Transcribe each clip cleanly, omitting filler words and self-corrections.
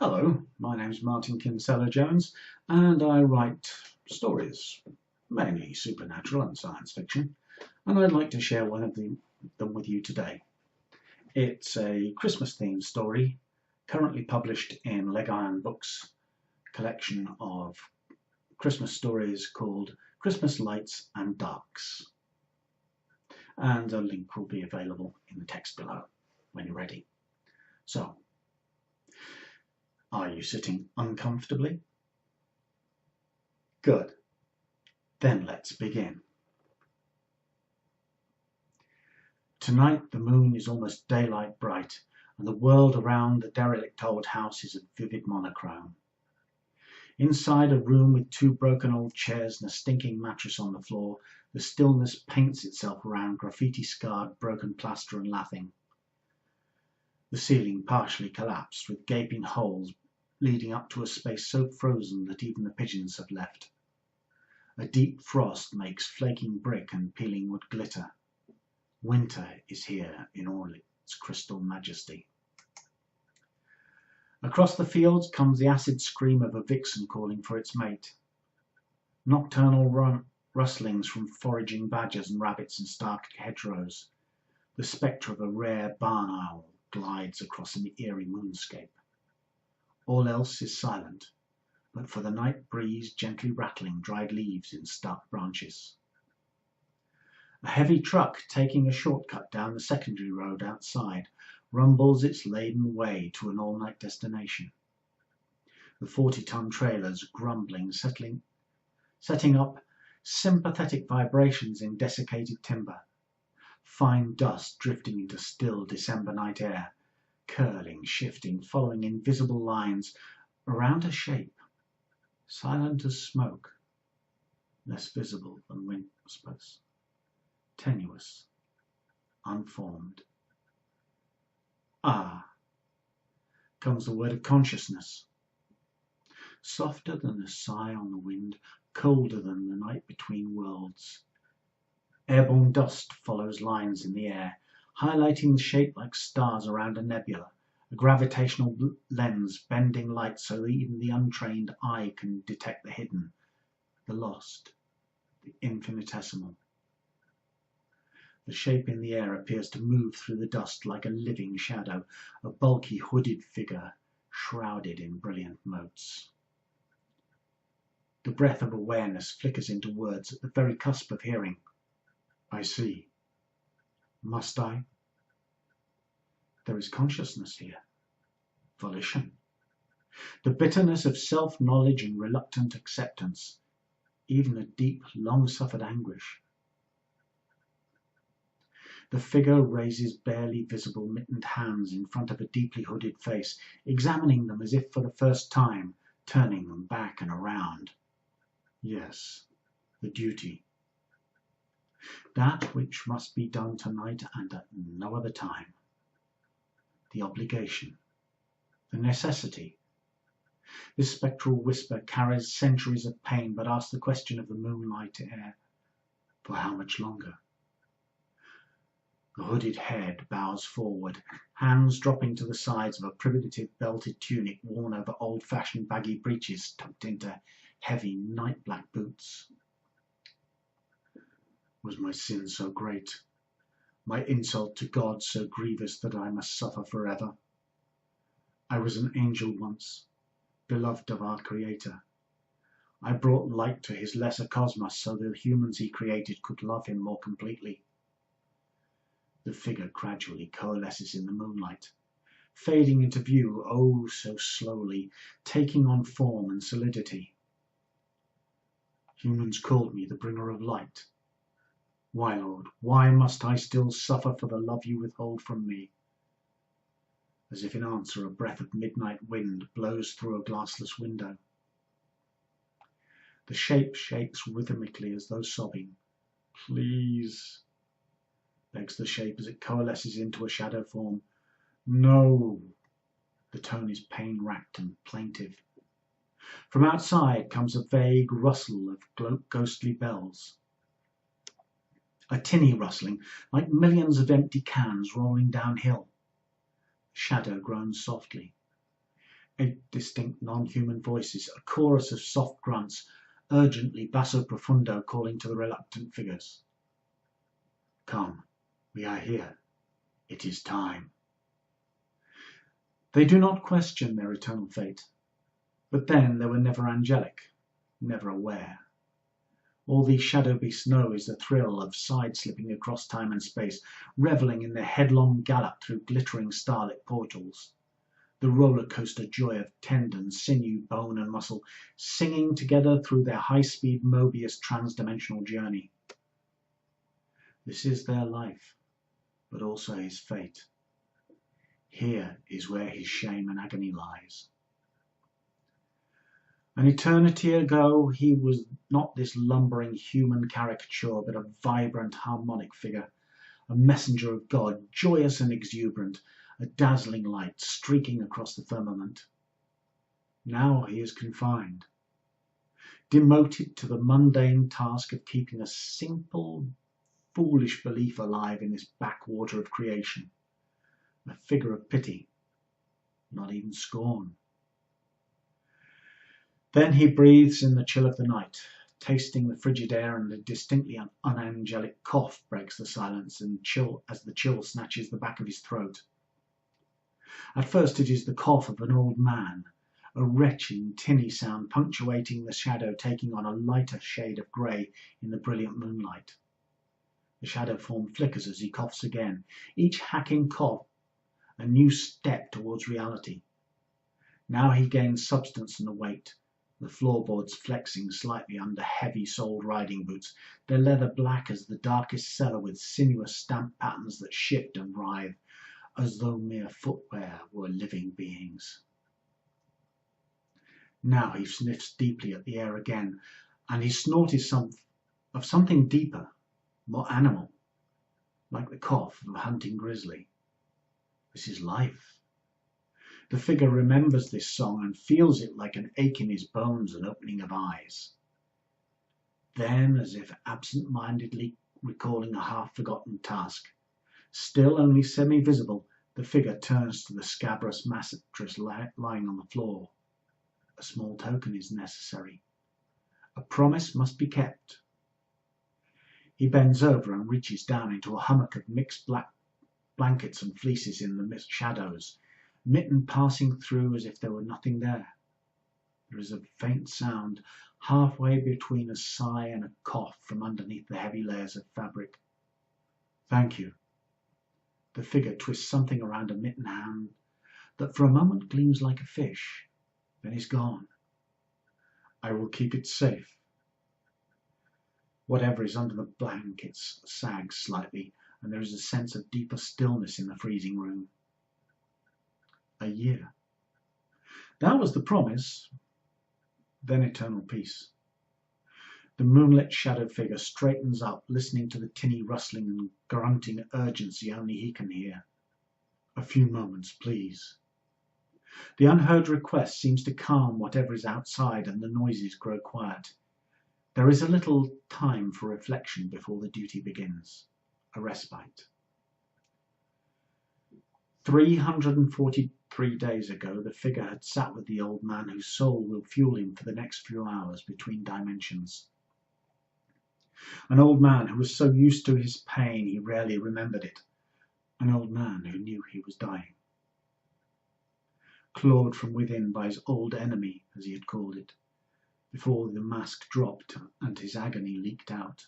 Hello, my name's Martyn Kinsella-Jones, and I write stories, mainly supernatural and science fiction, and I'd like to share one of them with you today. It's a Christmas-themed story, currently published in Leg Iron Books' collection of Christmas stories called Christmas Lights and Darks. And a link will be available in the text below when you're ready. So, are you sitting uncomfortably? Good. Then let's begin. Tonight the moon is almost daylight bright, and the world around the derelict old house is a vivid monochrome. Inside a room with two broken old chairs and a stinking mattress on the floor, the stillness paints itself around graffiti-scarred broken plaster and lathing. The ceiling partially collapsed, with gaping holes leading up to a space so frozen that even the pigeons have left. A deep frost makes flaking brick and peeling wood glitter. Winter is here in all its crystal majesty. Across the fields comes the acid scream of a vixen calling for its mate. Nocturnal rustlings from foraging badgers and rabbits in stark hedgerows. The spectre of a rare barn owl glides across an eerie moonscape. All else is silent, but for the night breeze gently rattling dried leaves in stark branches. A heavy truck taking a shortcut down the secondary road outside rumbles its laden way to an all-night destination. The 40-ton trailers grumbling, setting up sympathetic vibrations in desiccated timber. Fine dust drifting into still December night air, curling, shifting, following invisible lines around a shape, silent as smoke, less visible than wind, I suppose, tenuous, unformed. Ah, comes the word of consciousness. Softer than a sigh on the wind, colder than the night between worlds. Airborne dust follows lines in the air, highlighting the shape like stars around a nebula, a gravitational lens bending light so that even the untrained eye can detect the hidden, the lost, the infinitesimal. The shape in the air appears to move through the dust like a living shadow, a bulky hooded figure shrouded in brilliant motes. The breath of awareness flickers into words at the very cusp of hearing. I see. Must I? There is consciousness here. Volition. The bitterness of self-knowledge and reluctant acceptance. Even a deep, long-suffered anguish. The figure raises barely visible mittened hands in front of a deeply hooded face, examining them as if for the first time, turning them back and around. Yes, the duty. That which must be done tonight and at no other time. The obligation. The necessity. This spectral whisper carries centuries of pain, but asks the question of the moonlight air. For how much longer? The hooded head bows forward, hands dropping to the sides of a primitive belted tunic worn over old-fashioned baggy breeches tucked into heavy night-black boots. Was my sin so great, my insult to God so grievous that I must suffer forever? I was an angel once, beloved of our Creator. I brought light to his lesser cosmos so the humans he created could love him more completely. The figure gradually coalesces in the moonlight, fading into view oh so slowly, taking on form and solidity. Humans called me the bringer of light. Why, Lord, why must I still suffer for the love you withhold from me? As if in answer, a breath of midnight wind blows through a glassless window. The shape shakes rhythmically as though sobbing. Please, begs the shape as it coalesces into a shadow form. No. The tone is pain-racked and plaintive. From outside comes a vague rustle of ghostly bells. A tinny rustling, like millions of empty cans rolling downhill. The shadow groans softly. 8 distinct non-human voices, a chorus of soft grunts, urgently basso profundo calling to the reluctant figures. Come, we are here. It is time. They do not question their eternal fate. But then they were never angelic, never aware. All these shadow beasts know is the thrill of side-slipping across time and space, revelling in their headlong gallop through glittering starlit portals. The roller coaster joy of tendon, sinew, bone and muscle, singing together through their high-speed Mobius trans-dimensional journey. This is their life, but also his fate. Here is where his shame and agony lies. An eternity ago he was not this lumbering human caricature, but a vibrant harmonic figure, a messenger of God, joyous and exuberant, a dazzling light streaking across the firmament. Now he is confined, demoted to the mundane task of keeping a simple, foolish belief alive in this backwater of creation, a figure of pity, not even scorn. Then he breathes in the chill of the night, tasting the frigid air, and a distinctly unangelic cough breaks the silence as the chill snatches the back of his throat. At first it is the cough of an old man, a retching, tinny sound punctuating the shadow, taking on a lighter shade of grey in the brilliant moonlight. The shadow form flickers as he coughs again, each hacking cough a new step towards reality. Now he gains substance and a weight, the floorboards flexing slightly under heavy-soled riding boots, their leather black as the darkest cellar with sinuous stamp patterns that shift and writhe, as though mere footwear were living beings. Now he sniffs deeply at the air again, and his snort is of something deeper, more animal, like the cough of a hunting grizzly. This is life. The figure remembers this song and feels it like an ache in his bones and opening of eyes. Then, as if absent-mindedly recalling a half-forgotten task, still only semi-visible, the figure turns to the scabrous mattress lying on the floor. A small token is necessary. A promise must be kept. He bends over and reaches down into a hummock of mixed black blankets and fleeces in the shadows, Martyn passing through as if there were nothing there. There is a faint sound, halfway between a sigh and a cough from underneath the heavy layers of fabric. Thank you. The figure twists something around a Martyn hand that for a moment gleams like a fish, then is gone. I will keep it safe. Whatever is under the blankets sags slightly, and there is a sense of deeper stillness in the freezing room. A year. That was the promise. Then eternal peace. The moonlit shadow figure straightens up, listening to the tinny rustling and grunting urgency only he can hear. A few moments, please. The unheard request seems to calm whatever is outside, and the noises grow quiet. There is a little time for reflection before the duty begins. A respite. 343 days ago, the figure had sat with the old man whose soul will fuel him for the next few hours between dimensions. An old man who was so used to his pain he rarely remembered it. An old man who knew he was dying. Clawed from within by his old enemy, as he had called it, before the mask dropped and his agony leaked out.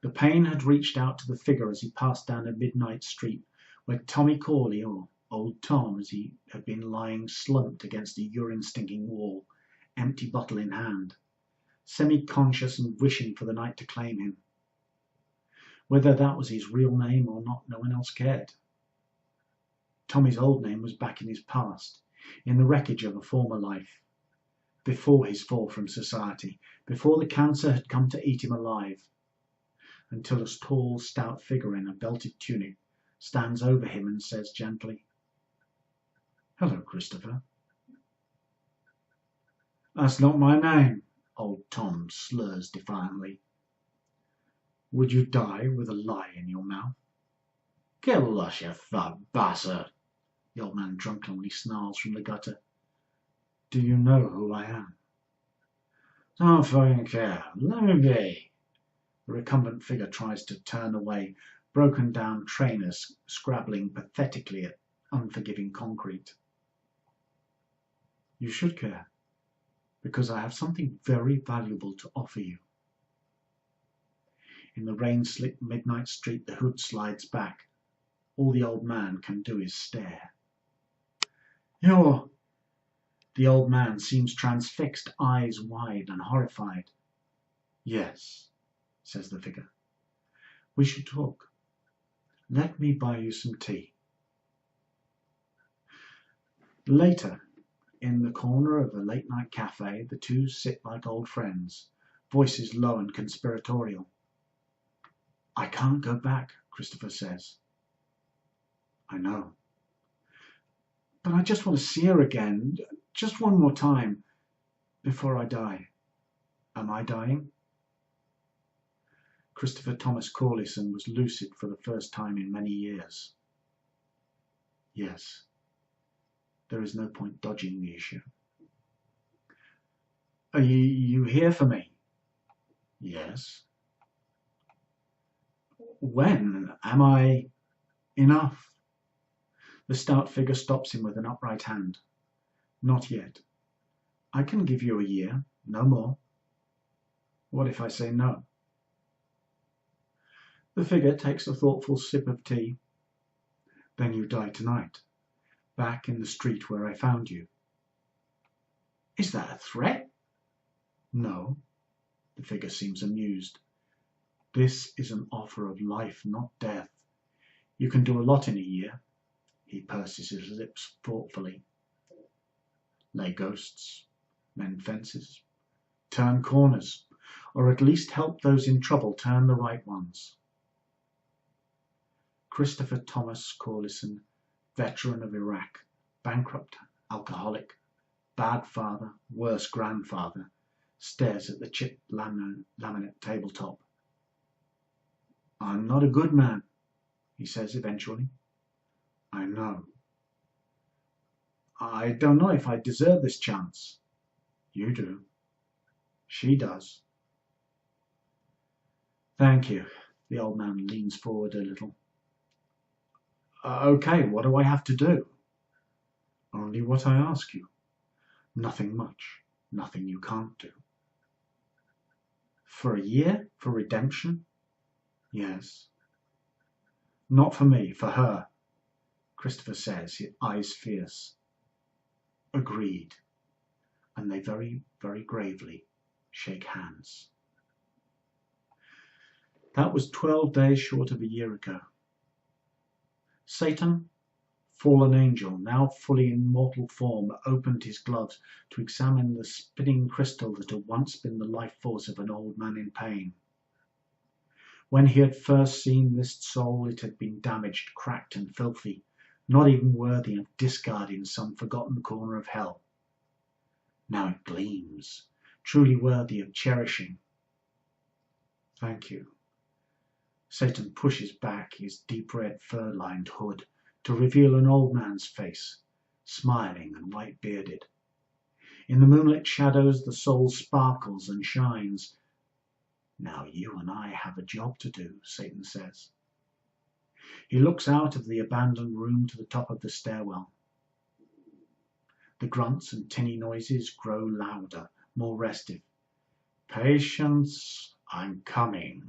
The pain had reached out to the figure as he passed down a midnight street, where Tommy Corley, or Old Tom as he had been, lying slumped against a urine-stinking wall, empty bottle in hand, semi-conscious and wishing for the night to claim him. Whether that was his real name or not, no one else cared. Tommy's old name was back in his past, in the wreckage of a former life, before his fall from society, before the cancer had come to eat him alive, until a tall, stout figure in a belted tunic stands over him and says gently, "Hello, Christopher." "That's not my name," old Tom slurs defiantly. "Would you die with a lie in your mouth?" "Kill us, you fat bastard," The old man drunkenly snarls from the gutter. Do you know who I am? Don't fucking care. Let me be. The recumbent figure tries to turn away, broken down trainers scrabbling pathetically at unforgiving concrete. You should care, because I have something very valuable to offer you. In the rain-slicked midnight street, the hood slides back. All the old man can do is stare. You're... The old man seems transfixed, eyes wide and horrified. Yes, says the figure. We should talk. Let me buy you some tea. Later, in the corner of a late-night cafe, the two sit like old friends, voices low and conspiratorial. I can't go back, Christopher says. I know. But I just want to see her again, just one more time, before I die. Am I dying? Christopher Thomas Corlison was lucid for the first time in many years. Yes. There is no point dodging the issue. Are you here for me? Yes. When am I enough? The stout figure stops him with an upright hand. Not yet. I can give you a year, no more. What if I say no? The figure takes a thoughtful sip of tea. Then you die tonight, back in the street where I found you. Is that a threat? No. The figure seems amused. This is an offer of life, not death. You can do a lot in a year. He purses his lips thoughtfully. Lay ghosts, mend fences, turn corners, or at least help those in trouble turn the right ones. Christopher Thomas Corlison, veteran of Iraq, bankrupt, alcoholic, bad father, worse grandfather, stares at the chipped laminate tabletop. I'm not a good man, he says eventually. I know. I don't know if I deserve this chance. You do. She does. Thank you. The old man leans forward a little. Okay, what do I have to do? Only what I ask you. Nothing much. Nothing you can't do. For a year? For redemption? Yes. Not for me, for her, Christopher says, his eyes fierce. Agreed. And they very, very gravely shake hands. That was 12 days short of a year ago. Satan, fallen angel, now fully in mortal form, opened his gloves to examine the spinning crystal that had once been the life force of an old man in pain. When he had first seen this soul, it had been damaged, cracked and filthy, not even worthy of discard in some forgotten corner of hell. Now it gleams, truly worthy of cherishing. Thank you. Satan pushes back his deep red fur-lined hood to reveal an old man's face, smiling and white-bearded. In the moonlit shadows the soul sparkles and shines. Now you and I have a job to do, Satan says. He looks out of the abandoned room to the top of the stairwell. The grunts and tinny noises grow louder, more restive. Patience, I'm coming.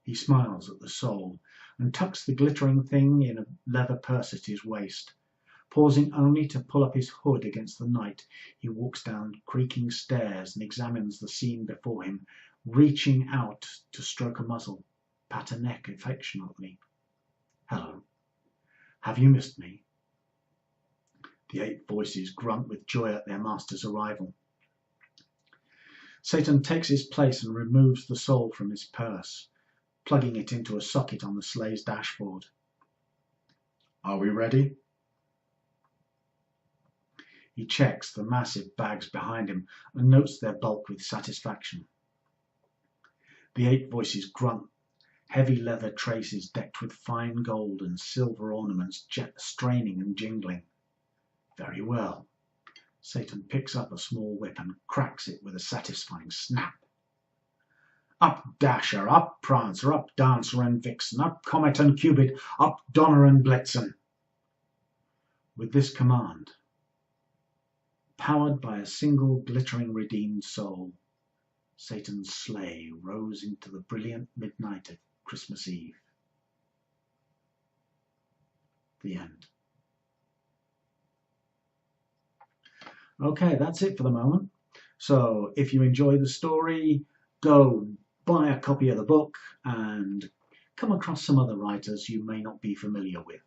He smiles at the soul and tucks the glittering thing in a leather purse at his waist. Pausing only to pull up his hood against the night, he walks down creaking stairs and examines the scene before him, reaching out to stroke a muzzle, pat a neck affectionately. Hello. Have you missed me? The 8 voices grunt with joy at their master's arrival. Satan takes his place and removes the soul from his purse, plugging it into a socket on the sleigh's dashboard. Are we ready? He checks the massive bags behind him and notes their bulk with satisfaction. The 8 voices grunt, heavy leather traces decked with fine gold and silver ornaments straining and jingling. Very well. Satan picks up a small whip and cracks it with a satisfying snap. Up Dasher, up Prancer, up Dancer and Vixen, up Comet and Cupid, up Donner and Blitzen. With this command, powered by a single glittering redeemed soul, Satan's sleigh rose into the brilliant midnight of Christmas Eve. The end. Okay, that's it for the moment. So if you enjoy the story, go buy a copy of the book and come across some other writers you may not be familiar with.